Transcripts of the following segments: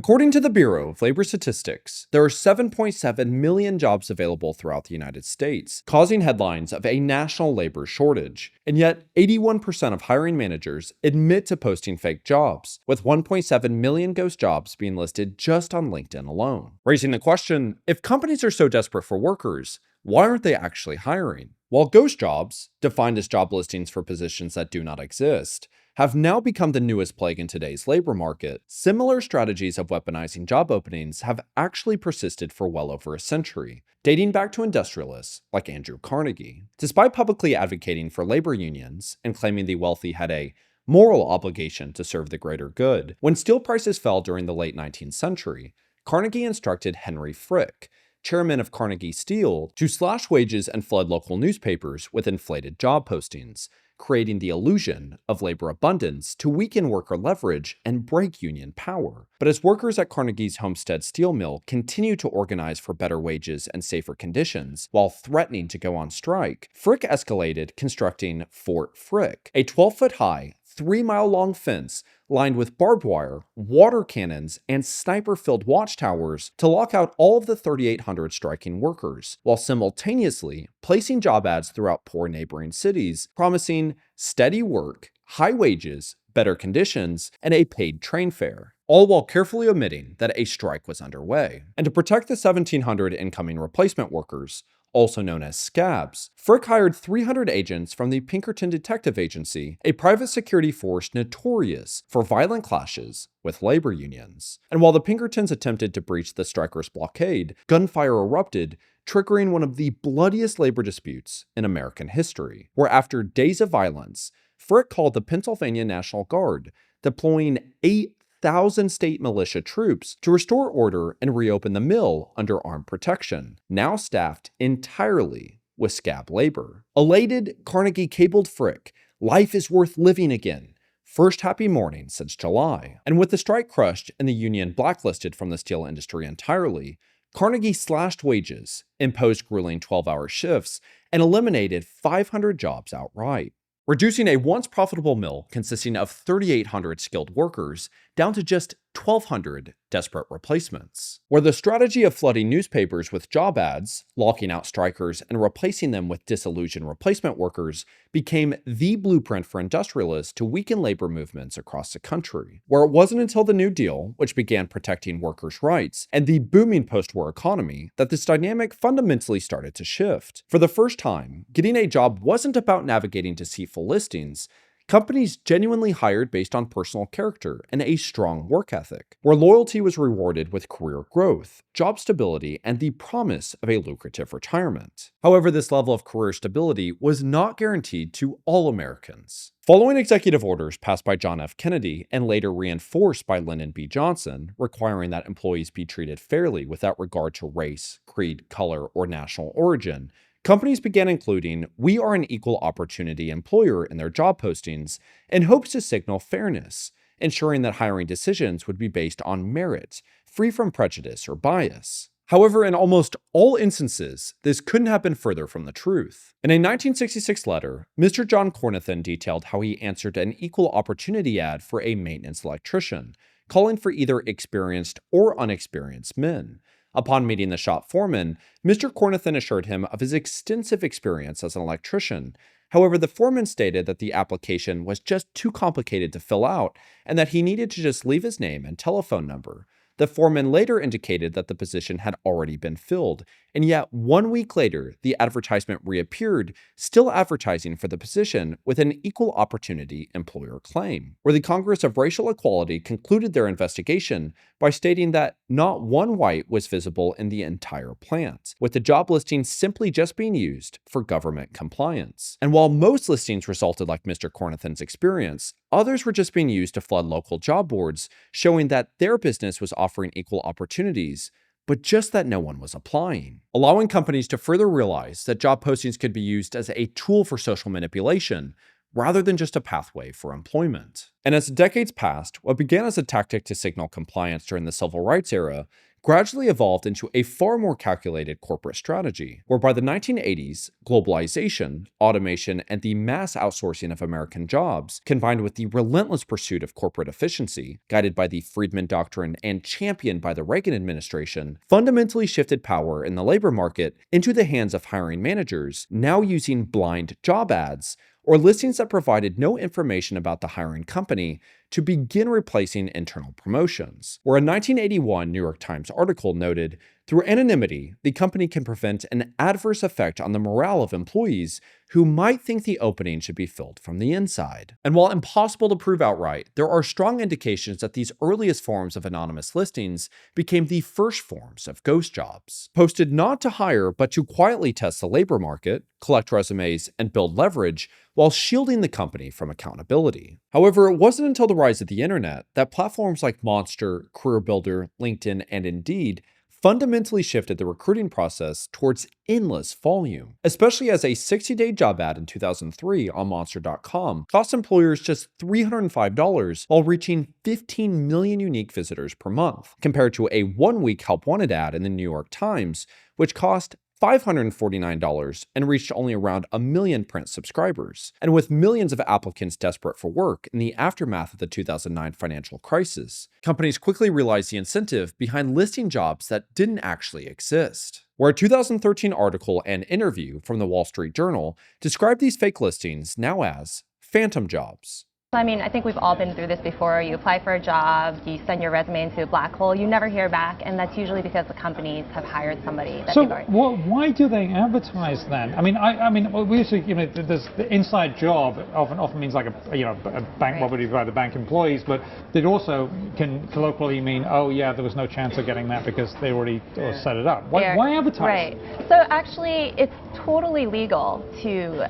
According to the Bureau of Labor Statistics, there are 7.7 million jobs available throughout the United States, causing headlines of a national labor shortage. And yet, 81% of hiring managers admit to posting fake jobs, with 1.7 million ghost jobs being listed just on LinkedIn alone. Raising the question, if companies are so desperate for workers, why aren't they actually hiring? While ghost jobs, defined as job listings for positions that do not exist, have now become the newest plague in today's labor market, similar strategies of weaponizing job openings have actually persisted for well over a century, dating back to industrialists like Andrew Carnegie. Despite publicly advocating for labor unions and claiming the wealthy had a moral obligation to serve the greater good, when steel prices fell during the late 19th century, Carnegie instructed Henry Frick, chairman of Carnegie Steel, to slash wages and flood local newspapers with inflated job postings, creating the illusion of labor abundance to weaken worker leverage and break union power. But as workers at Carnegie's Homestead Steel Mill continue to organize for better wages and safer conditions while threatening to go on strike, Frick escalated, constructing Fort Frick, a 12-foot-high, 3-mile-long fence lined with barbed wire, water cannons, and sniper-filled watchtowers to lock out all of the 3,800 striking workers, while simultaneously placing job ads throughout poor neighboring cities, promising steady work, high wages, better conditions, and a paid train fare, all while carefully omitting that a strike was underway. And to protect the 1,700 incoming replacement workers, also known as scabs, Frick hired 300 agents from the Pinkerton Detective Agency, a private security force notorious for violent clashes with labor unions. And while the Pinkertons attempted to breach the strikers' blockade, gunfire erupted, triggering one of the bloodiest labor disputes in American history, where after days of violence, Frick called the Pennsylvania National Guard, deploying 8,000 state militia troops to restore order and reopen the mill under armed protection, now staffed entirely with scab labor. Elated, Carnegie cabled Frick, "Life is worth living again. First happy morning since July." And with the strike crushed and the union blacklisted from the steel industry entirely, Carnegie slashed wages, imposed grueling 12-hour shifts, and eliminated 500 jobs outright, reducing a once profitable mill consisting of 3,800 skilled workers down to just 1,200 desperate replacements. Where the strategy of flooding newspapers with job ads, locking out strikers, and replacing them with disillusioned replacement workers became the blueprint for industrialists to weaken labor movements across the country. Where it wasn't until the New Deal, which began protecting workers' rights, and the booming post-war economy, that this dynamic fundamentally started to shift. For the first time, getting a job wasn't about navigating deceitful listings. Companies genuinely hired based on personal character and a strong work ethic, where loyalty was rewarded with career growth, job stability, and the promise of a lucrative retirement. However, this level of career stability was not guaranteed to all Americans. Following executive orders passed by John F. Kennedy and later reinforced by Lyndon B. Johnson, requiring that employees be treated fairly without regard to race, creed, color, or national origin, companies began including "we are an equal opportunity employer" in their job postings in hopes to signal fairness, ensuring that hiring decisions would be based on merit, free from prejudice or bias. However, in almost all instances, this couldn't have been further from the truth. In a 1966 letter, Mr. John Cornathan detailed how he answered an equal opportunity ad for a maintenance electrician, calling for either experienced or unexperienced men. Upon meeting the shop foreman, Mr. Cornathan assured him of his extensive experience as an electrician. However, the foreman stated that the application was just too complicated to fill out and that he needed to just leave his name and telephone number. The foreman later indicated that the position had already been filled, and yet 1 week later, the advertisement reappeared, still advertising for the position with an equal opportunity employer claim, where the Congress of Racial Equality concluded their investigation by stating that not one white was visible in the entire plant, with the job listing simply just being used for government compliance. And while most listings resulted like Mr. Cornathan's experience, others were just being used to flood local job boards, showing that their business was offering equal opportunities, but just that no one was applying, allowing companies to further realize that job postings could be used as a tool for social manipulation rather than just a pathway for employment. And as decades passed, what began as a tactic to signal compliance during the civil rights era gradually evolved into a far more calculated corporate strategy, where by the 1980s, globalization, automation, and the mass outsourcing of American jobs, combined with the relentless pursuit of corporate efficiency, guided by the Friedman Doctrine and championed by the Reagan administration, fundamentally shifted power in the labor market into the hands of hiring managers, now using blind job ads, or listings that provided no information about the hiring company, to begin replacing internal promotions. Where a 1981 New York Times article noted, through anonymity, the company can prevent an adverse effect on the morale of employees who might think the opening should be filled from the inside. And while impossible to prove outright, there are strong indications that these earliest forms of anonymous listings became the first forms of ghost jobs. Posted not to hire, but to quietly test the labor market, collect resumes, and build leverage, while shielding the company from accountability. However, it wasn't until the rise of the internet that platforms like Monster, CareerBuilder, LinkedIn, and Indeed fundamentally shifted the recruiting process towards endless volume, especially as a 60-day job ad in 2003 on Monster.com cost employers just $305 while reaching 15 million unique visitors per month, compared to a one-week Help Wanted ad in the New York Times, which cost $549 and reached only around 1 million print subscribers. And with millions of applicants desperate for work in the aftermath of the 2009 financial crisis, companies quickly realized the incentive behind listing jobs that didn't actually exist. Where a 2013 article and interview from the Wall Street Journal described these fake listings now as phantom jobs. I mean, I think we've all been through this before. You apply for a job, you send your resume into a black hole, you never hear back, and that's usually because the companies have hired somebody that so they've already... why do they advertise then? I mean, we usually, there's the inside job often means like a bank, Right. probably by the bank employees, but it also can colloquially mean, oh yeah, there was no chance of getting that because they already set it up. Why advertise? Right. So actually, it's totally legal to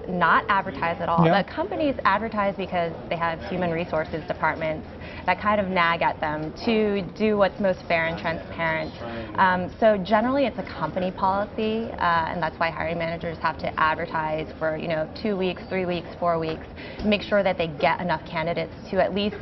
not advertise at all. Yeah. The companies advertise because they have human resources departments that kind of nag at them to do what's most fair and transparent. So generally, it's a company policy, and that's why hiring managers have to advertise for 2 weeks, 3 weeks, 4 weeks, to make sure that they get enough candidates to at least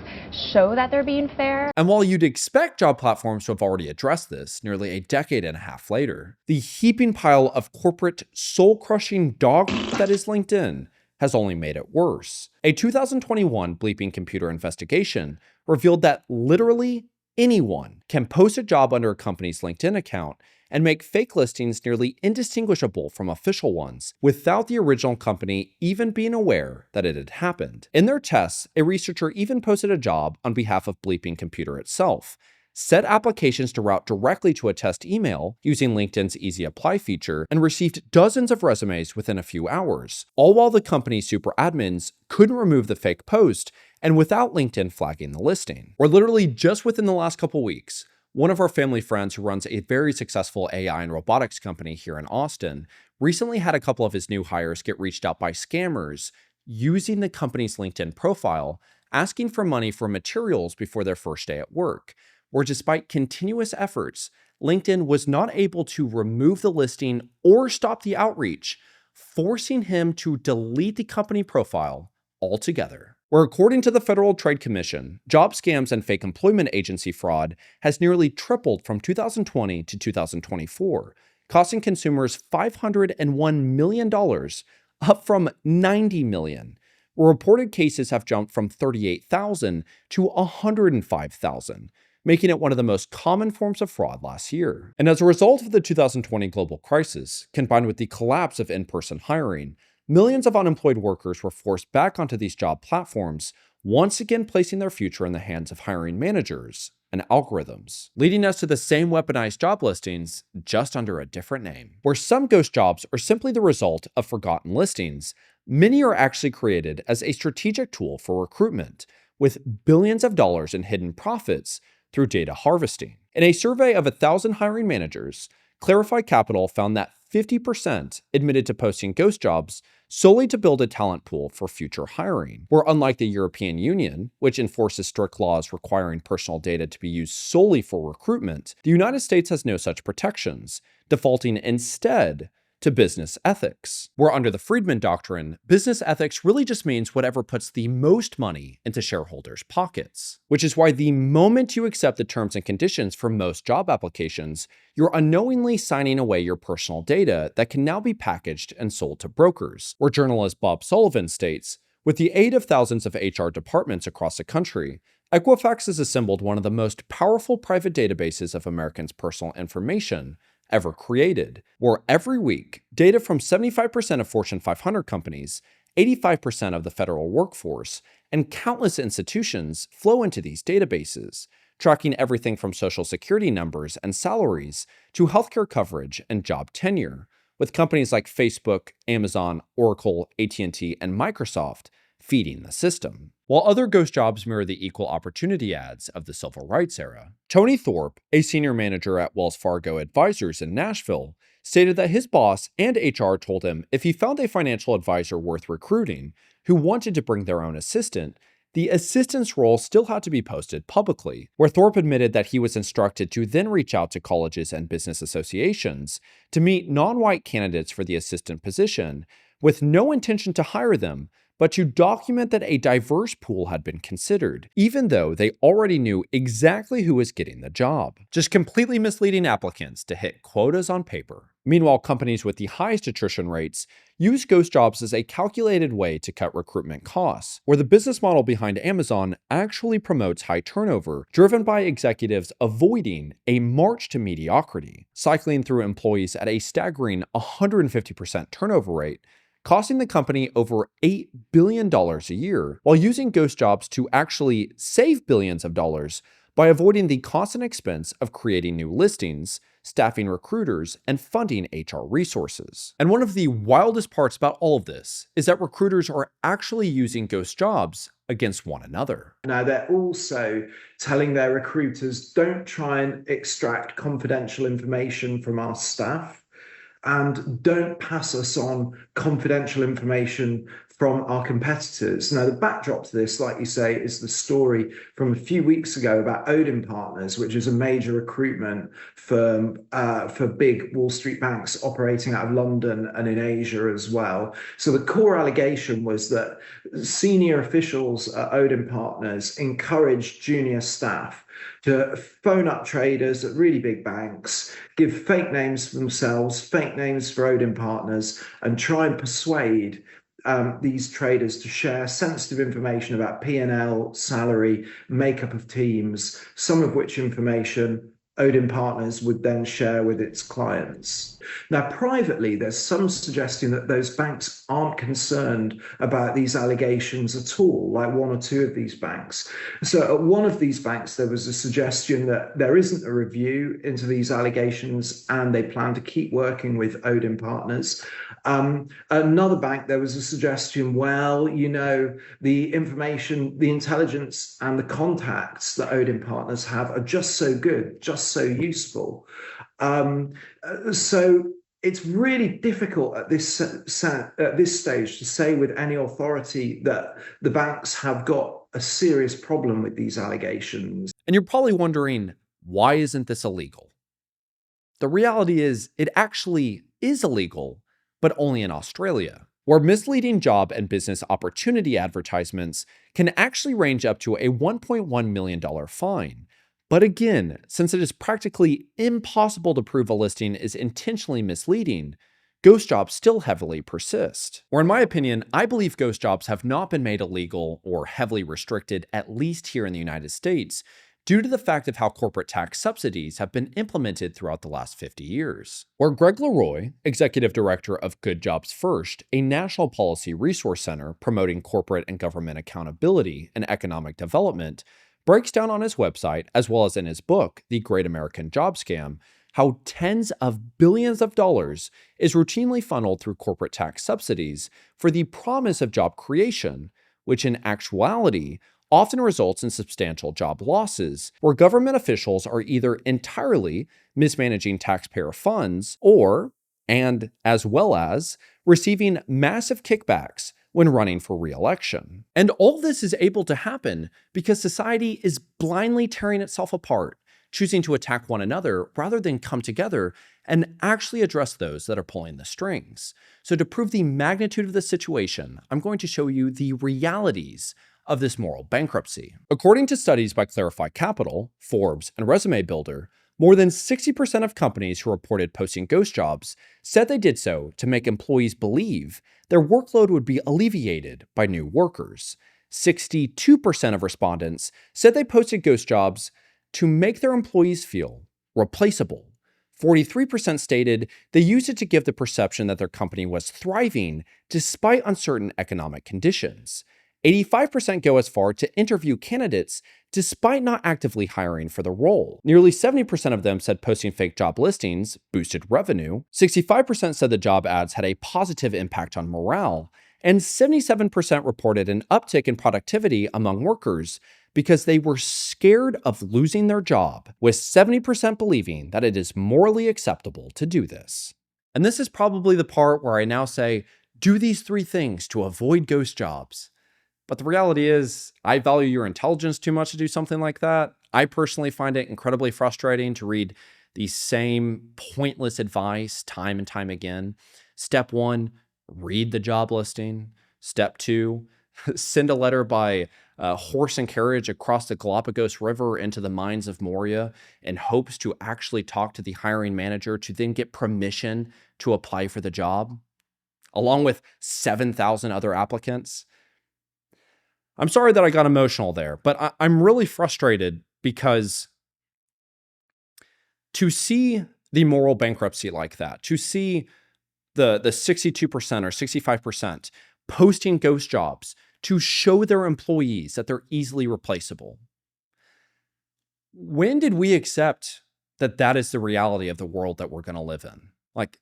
show that they're being fair. And while you'd expect job platforms to have already addressed this nearly a decade and a half later, the heaping pile of corporate soul-crushing dog that is LinkedIn has only made it worse. A 2021 Bleeping Computer investigation revealed that literally anyone can post a job under a company's LinkedIn account and make fake listings nearly indistinguishable from official ones without the original company even being aware that it had happened. In their tests, a researcher even posted a job on behalf of Bleeping Computer itself, set applications to route directly to a test email using LinkedIn's Easy Apply feature, and received dozens of resumes within a few hours, all while the company's super admins couldn't remove the fake post and without LinkedIn flagging the listing. Or literally just within the last couple weeks, one of our family friends who runs a very successful AI and robotics company here in Austin recently had a couple of his new hires get reached out by scammers using the company's LinkedIn profile, asking for money for materials before their first day at work, where despite continuous efforts, LinkedIn was not able to remove the listing or stop the outreach, forcing him to delete the company profile altogether. Where according to the Federal Trade Commission, job scams and fake employment agency fraud has nearly tripled from 2020 to 2024, costing consumers $501 million, up from $90 million. Where reported cases have jumped from 38,000 to 105,000. Making it one of the most common forms of fraud last year. And as a result of the 2020 global crisis, combined with the collapse of in-person hiring, millions of unemployed workers were forced back onto these job platforms, once again placing their future in the hands of hiring managers and algorithms, leading us to the same weaponized job listings, just under a different name. Where some ghost jobs are simply the result of forgotten listings, many are actually created as a strategic tool for recruitment, with billions of dollars in hidden profits through data harvesting. In a survey of 1,000 hiring managers, Clarify Capital found that 50% admitted to posting ghost jobs solely to build a talent pool for future hiring, where unlike the European Union, which enforces strict laws requiring personal data to be used solely for recruitment, the United States has no such protections, defaulting instead to business ethics, where under the Friedman doctrine, business ethics really just means whatever puts the most money into shareholders' pockets. Which is why the moment you accept the terms and conditions for most job applications, you're unknowingly signing away your personal data that can now be packaged and sold to brokers. Or journalist Bob Sullivan states, with the aid of thousands of HR departments across the country, Equifax has assembled one of the most powerful private databases of Americans' personal information ever created, where every week, data from 75% of Fortune 500 companies, 85% of the federal workforce, and countless institutions flow into these databases, tracking everything from social security numbers and salaries to healthcare coverage and job tenure, with companies like Facebook, Amazon, Oracle, AT&T, and Microsoft feeding the system. While other ghost jobs mirror the equal opportunity ads of the civil rights era, Tony Thorpe, a senior manager at Wells Fargo Advisors in Nashville, stated that his boss and HR told him if he found a financial advisor worth recruiting who wanted to bring their own assistant, the assistant's role still had to be posted publicly, where Thorpe admitted that he was instructed to then reach out to colleges and business associations to meet non-white candidates for the assistant position with no intention to hire them, but to document that a diverse pool had been considered, even though they already knew exactly who was getting the job. Just completely misleading applicants to hit quotas on paper. Meanwhile, companies with the highest attrition rates use ghost jobs as a calculated way to cut recruitment costs, where the business model behind Amazon actually promotes high turnover, driven by executives avoiding a march to mediocrity, cycling through employees at a staggering 150% turnover rate, costing the company over $8 billion a year, while using ghost jobs to actually save billions of dollars by avoiding the cost and expense of creating new listings, staffing recruiters, and funding HR resources. And one of the wildest parts about all of this is that recruiters are actually using ghost jobs against one another. Now, they're also telling their recruiters, don't try and extract confidential information from our staff, and don't pass us on confidential information from our competitors. Now, the backdrop to this, like you say, is the story from a few weeks ago about Odin Partners, which is a major recruitment firm for big Wall Street banks operating out of London and in Asia as well. So the core allegation was that senior officials at Odin Partners encouraged junior staff to phone up traders at really big banks, give fake names for themselves, fake names for Odin Partners, and try and persuade these traders to share sensitive information about P&L, salary, makeup of teams, some of which information Odin Partners would then share with its clients. Now, privately, there's some suggesting that those banks aren't concerned about these allegations at all, like one or two of these banks. So at one of these banks, there was a suggestion that there isn't a review into these allegations and they plan to keep working with Odin Partners. Another bank, there was a suggestion, well, you know, the information, the intelligence and the contacts that Odin Partners have are just so good, just so useful. So it's really difficult at this stage to say with any authority that the banks have got a serious problem with these allegations. And you're probably wondering, why isn't this illegal? The reality is, it actually is illegal, but only in Australia, where misleading job and business opportunity advertisements can actually range up to a $1.1 million fine. But again, since it is practically impossible to prove a listing is intentionally misleading, ghost jobs still heavily persist. Or in my opinion, I believe ghost jobs have not been made illegal or heavily restricted, at least here in the United States, due to the fact of how corporate tax subsidies have been implemented throughout the last 50 years. Or Greg Leroy, executive director of Good Jobs First, a national policy resource center promoting corporate and government accountability and economic development, breaks down on his website, as well as in his book, The Great American Job Scam, how tens of billions of dollars is routinely funneled through corporate tax subsidies for the promise of job creation, which in actuality often results in substantial job losses, where government officials are either entirely mismanaging taxpayer funds or, and as well as, receiving massive kickbacks when running for re-election. And all this is able to happen because society is blindly tearing itself apart choosing to attack one another rather than come together and actually address those that are pulling the strings. So to prove the magnitude of the situation, I'm going to show you the realities of this moral bankruptcy. According to studies by Clarify Capital, Forbes, and Resume Builder, more than 60% of companies who reported posting ghost jobs said they did so to make employees believe their workload would be alleviated by new workers. 62% of respondents said they posted ghost jobs to make their employees feel replaceable. 43% stated they used it to give the perception that their company was thriving despite uncertain economic conditions. 85% go as far to interview candidates despite not actively hiring for the role. Nearly 70% of them said posting fake job listings boosted revenue. 65% said the job ads had a positive impact on morale. And 77% reported an uptick in productivity among workers because they were scared of losing their job, with 70% believing that it is morally acceptable to do this. And this is probably the part where I now say, do these 3 things to avoid ghost jobs. But the reality is, I value your intelligence too much to do something like that. I personally find it incredibly frustrating to read the same pointless advice time and time again. Step 1, read the job listing. Step 2, send a letter by horse and carriage across the Galapagos River into the mines of Moria in hopes to actually talk to the hiring manager to then get permission to apply for the job, along with 7,000 other applicants. I'm sorry that I got emotional there, but I'm really frustrated because to see the moral bankruptcy like that, to see the 62% or 65% posting ghost jobs to show their employees that they're easily replaceable. When did we accept that that is the reality of the world that we're going to live in? Like,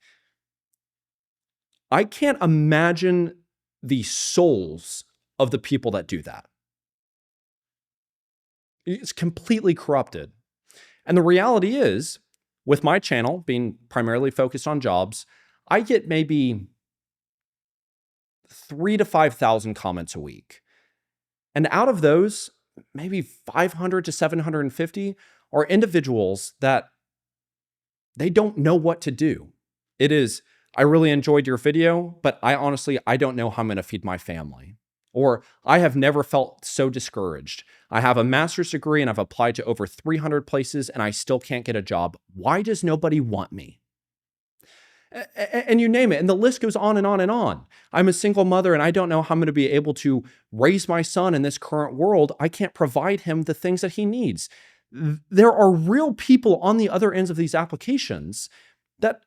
I can't imagine the souls of the people that do that. It's completely corrupted. And the reality is, with my channel being primarily focused on jobs, I get maybe 3,000 to 5,000 comments a week. And out of those, maybe 500 to 750 are individuals that they don't know what to do. It is, I really enjoyed your video, but I don't know how I'm going to feed my family. Or I have never felt so discouraged. I have a master's degree and I've applied to over 300 places and I still can't get a job. Why does nobody want me? And you name it. And the list goes on and on and on. I'm a single mother and I don't know how I'm going to be able to raise my son in this current world. I can't provide him the things that he needs. There are real people on the other ends of these applications that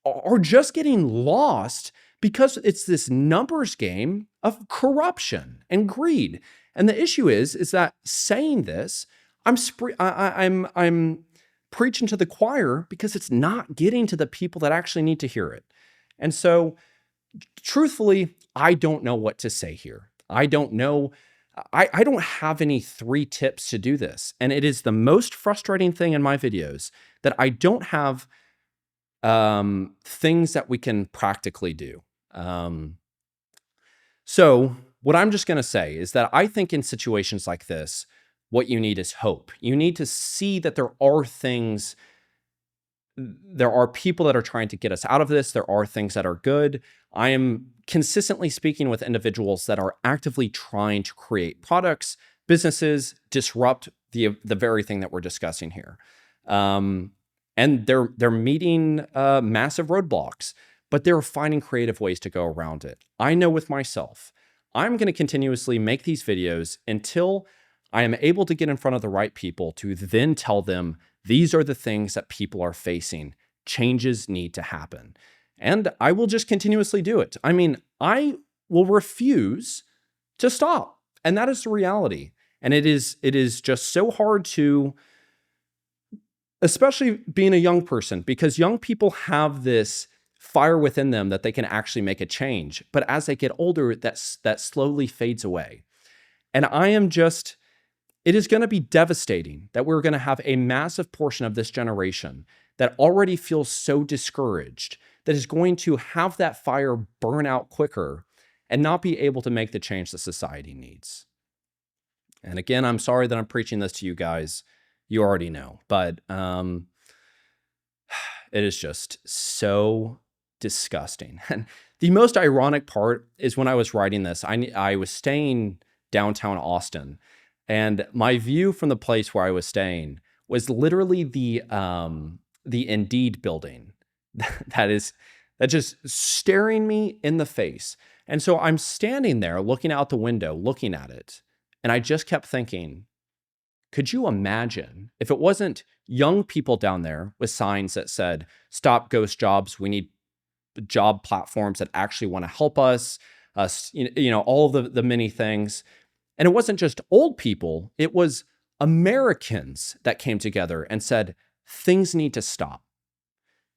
are just getting lost because it's this numbers game of corruption and greed. And the issue is that saying this, I'm preaching to the choir because it's not getting to the people that actually need to hear it. And so, truthfully, I don't know what to say here. I don't know. I don't have any 3 tips to do this. And it is the most frustrating thing in my videos that I don't have things that we can practically do. So what I'm just going to say is that I think in situations like this, what you need is hope. You need to see that there are things, there are people that are trying to get us out of this. There are things that are good. I am consistently speaking with individuals that are actively trying to create products, businesses, disrupt the very thing that we're discussing here. And they're meeting massive roadblocks, but they're finding creative ways to go around it. I know with myself, I'm going to continuously make these videos until I am able to get in front of the right people to then tell them these are the things that people are facing. Changes need to happen. And I will just continuously do it. I mean, I will refuse to stop. And that is the reality. And it is just so hard to, especially being a young person, because young people have this fire within them that they can actually make a change. But as they get older, that slowly fades away. And it is going to be devastating that we're going to have a massive portion of this generation that already feels so discouraged, that is going to have that fire burn out quicker and not be able to make the change that society needs. And again, I'm sorry that I'm preaching this to you guys. you already know. But it is just so disgusting. And the most ironic part is when I was writing this, I was staying downtown Austin, and my view from the place where I was staying was literally the Indeed building that's just staring me in the face. And so I'm standing there looking out the window, looking at it, and I just kept thinking, could you imagine if it wasn't young people down there with signs that said, "Stop ghost jobs, we need job platforms that actually want to help us," all of the many things. And it wasn't just old people, it was Americans that came together and said, things need to stop.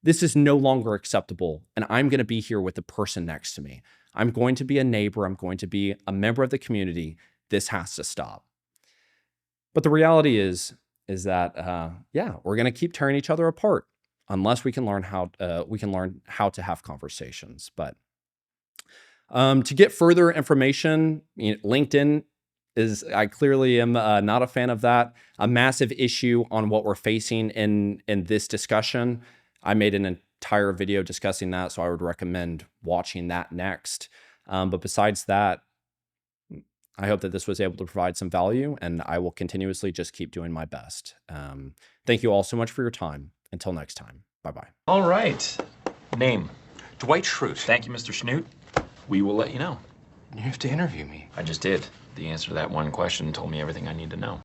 This is no longer acceptable, and I'm going to be here with the person next to me. I'm going to be a neighbor. I'm going to be a member of the community. This has to stop. But the reality is that, we're going to keep tearing each other apart unless we can learn how to have conversations. But to get further information, LinkedIn I clearly am not a fan of that. A massive issue on what we're facing in this discussion. I made an entire video discussing that, so I would recommend watching that next. But besides that, I hope that this was able to provide some value, and I will continuously just keep doing my best. Thank you all so much for your time. Until next time, bye-bye. All right. Name? Dwight Schrute. Thank you, Mr. Schnute. We will let you know. You have to interview me. I just did. The answer to that one question told me everything I need to know.